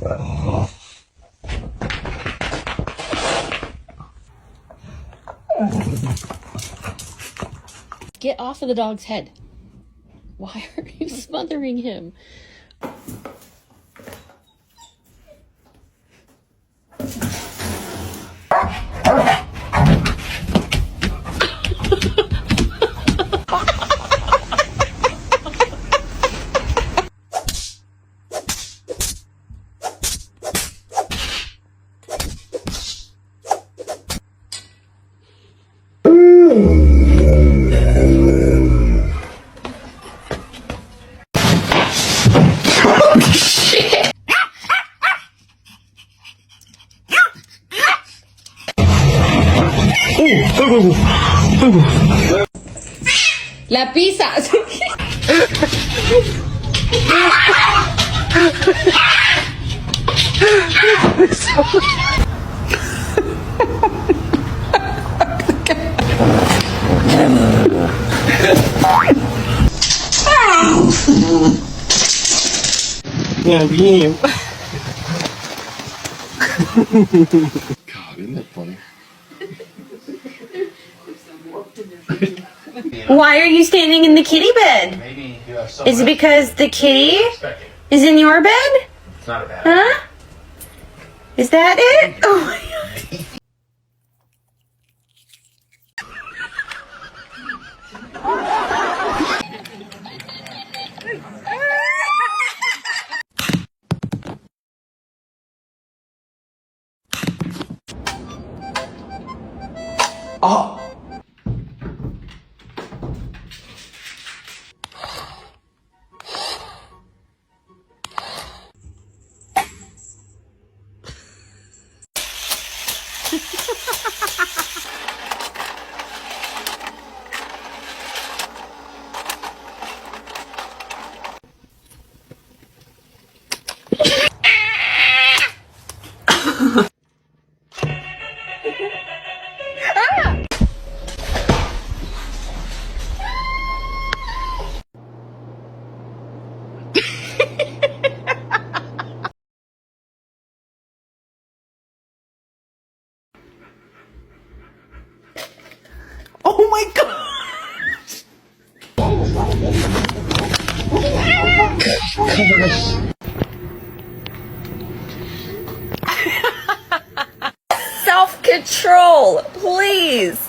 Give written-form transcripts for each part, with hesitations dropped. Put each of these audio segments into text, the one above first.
that. Get off of the dog's head. Why are you smothering him? La pizza. Yeah, bien. God, isn't that funny? Why are you standing in the kitty bed? Is it because the kitty is in your bed? It's not a bad. Huh? Is that it? Oh my God. Oh! Oh my God. Self-control, please.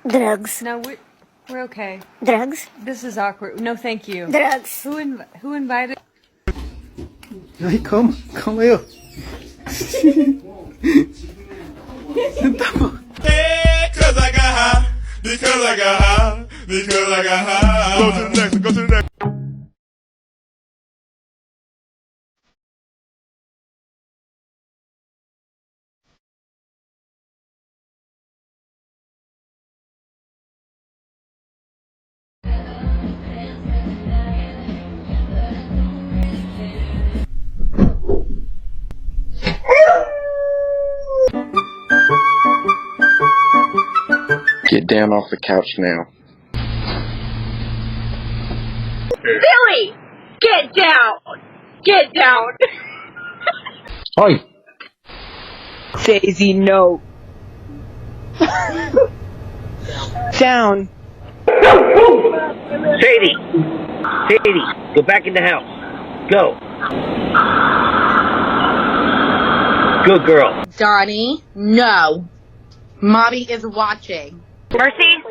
Drugs. No, we're okay. Drugs. This is awkward. No, thank you. Drugs. Who invited? Aí, calma, calma aí, ó. Tá bom. Because I got high, because I got high, because I got high. Go to the next, go to the next. Get down off the couch now. Billy, get down. Get down. Oi! Daisy, no. Down. Sadie! Sadie, go back in the house. Go. Good girl. Donnie, no. Mommy is watching. Mercy?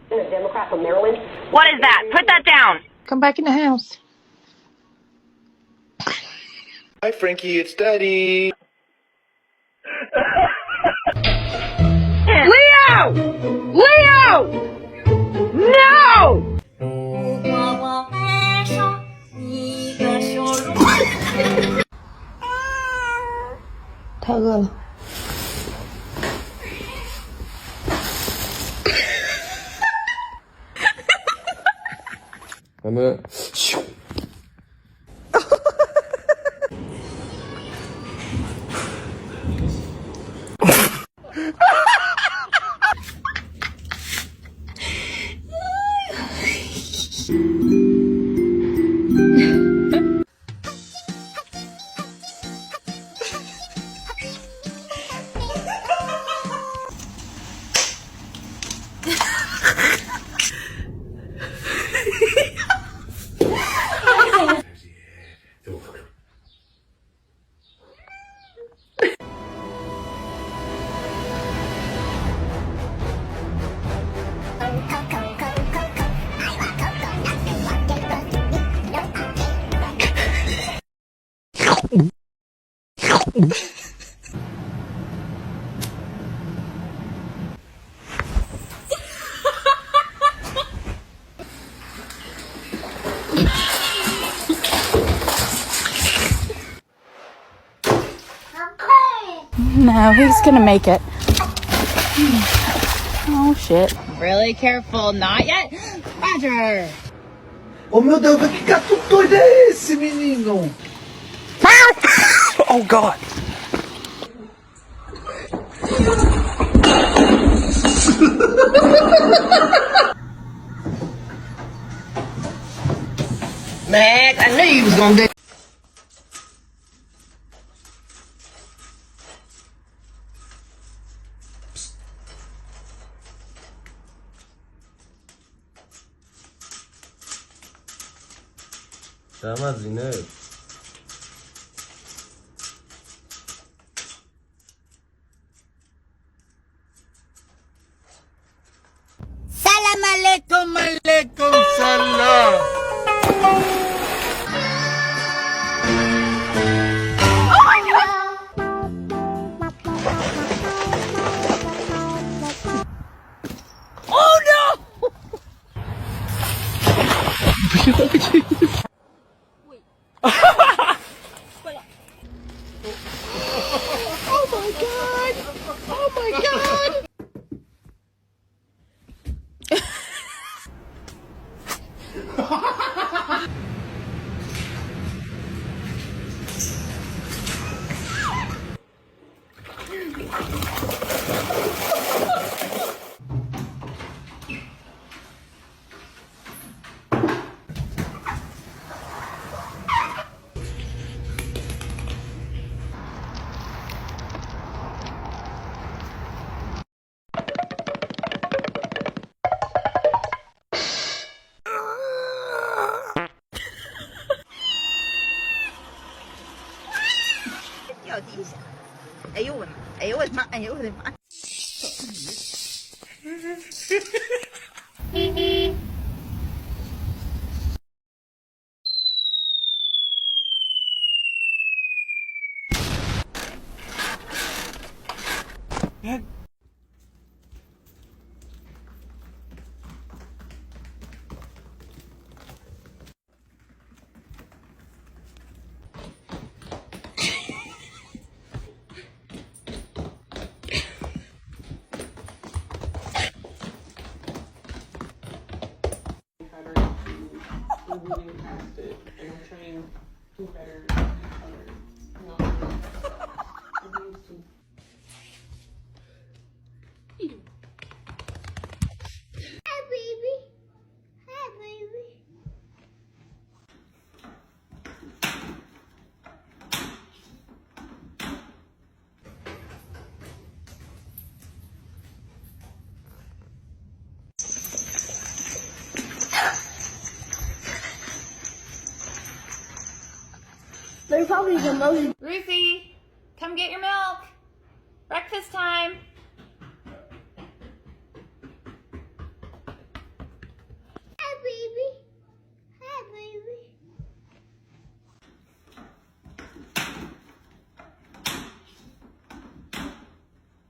Democrat from Maryland. What is that? Put that down. Come back in the house. Hi, Frankie, it's Daddy. Leo! Leo! No! 太饿了。咱们咻。No, he's gonna make it. Oh shit. Really careful, not yet. Roger. Oh meu Deus, que gato doido é esse, menino? Oh God. Max, I knew you was gonna do. سلام زینب. Salam alaikum. Alaikum salam. Ruthie, come get your milk. Breakfast time.